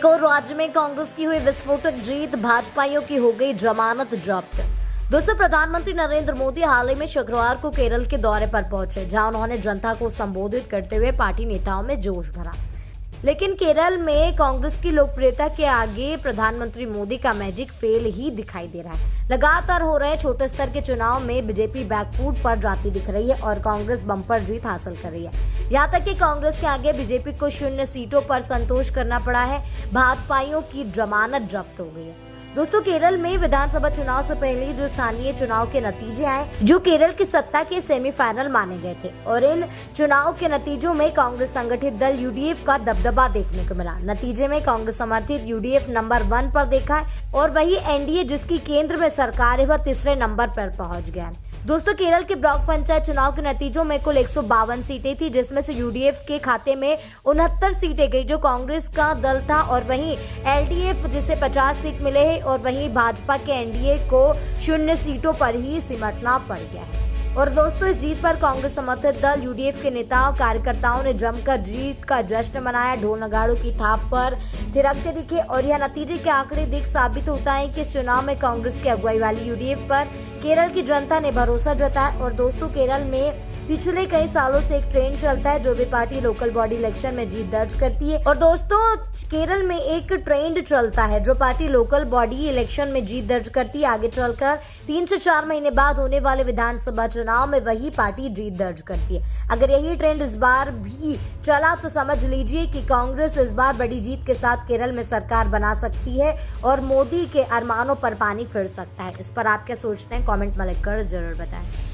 और राज्य में कांग्रेस की हुई विस्फोटक जीत, भाजपाइयों की हो गई जमानत जब्त। दोस्तों, प्रधानमंत्री नरेंद्र मोदी हाल ही में शुक्रवार को केरल के दौरे पर पहुंचे, जहां उन्होंने जनता को संबोधित करते हुए पार्टी नेताओं में जोश भरा। लेकिन केरल में कांग्रेस की लोकप्रियता के आगे प्रधानमंत्री मोदी का मैजिक फेल ही दिखाई दे रहा है। लगातार हो रहे छोटे स्तर के चुनाव में बीजेपी बैकफुट पर जाती दिख रही है और कांग्रेस बम्पर जीत हासिल कर रही है। यहाँ तक कि कांग्रेस के आगे बीजेपी को 0 सीटों पर संतोष करना पड़ा है। भाजपाइयों की जमानत जब्त हो गई है। दोस्तों, केरल में विधानसभा चुनाव से पहले जो स्थानीय चुनाव के नतीजे आए, जो केरल की सत्ता के सेमीफाइनल माने गए थे, और इन चुनाव के नतीजों में कांग्रेस संगठित दल यूडीएफ का दबदबा देखने को मिला। नतीजे में कांग्रेस समर्थित यूडीएफ नंबर 1 पर देखा है और वही एनडीए, जिसकी केंद्र में सरकार है, वह तीसरे नंबर पर पहुंच गया है। दोस्तों, केरल के ब्लॉक पंचायत चुनाव के नतीजों में कुल 152 सीटें थी, जिसमें से यूडीएफ के खाते में 69 सीटें गई, जो कांग्रेस का दल था, और वहीं एलडीएफ, जिसे 50 सीट मिले हैं, और वहीं भाजपा के एनडीए को 0 सीटों पर ही सिमटना पड़ गया है। और दोस्तों, इस जीत पर कांग्रेस समर्थित दल यूडीएफ के नेताओं कार्यकर्ताओं ने जमकर जीत का जश्न मनाया। ढोल नगाड़ों की थाप पर थिरकते दिखे और यह नतीजे के आंकड़े देख साबित होता है कि इस चुनाव में कांग्रेस की अगुवाई वाली यूडीएफ पर केरल की जनता ने भरोसा जताया। और दोस्तों, केरल में पिछले कई सालों से एक ट्रेंड चलता है, जो भी पार्टी लोकल बॉडी इलेक्शन में जीत दर्ज करती है। और दोस्तों, केरल में एक ट्रेंड चलता है, जो पार्टी लोकल बॉडी इलेक्शन में जीत दर्ज करती है, आगे चलकर 3 से 4 महीने बाद होने वाले विधानसभा चुनाव में वही पार्टी जीत दर्ज करती है। अगर यही ट्रेंड इस बार भी चला तो समझ लीजिए कि कांग्रेस इस बार बड़ी जीत के साथ केरल में सरकार बना सकती है और मोदी के अरमानों पर पानी फिर सकता है। इस पर आप क्या सोचते हैं? कमेंट में लिखकर जरूर बताएं।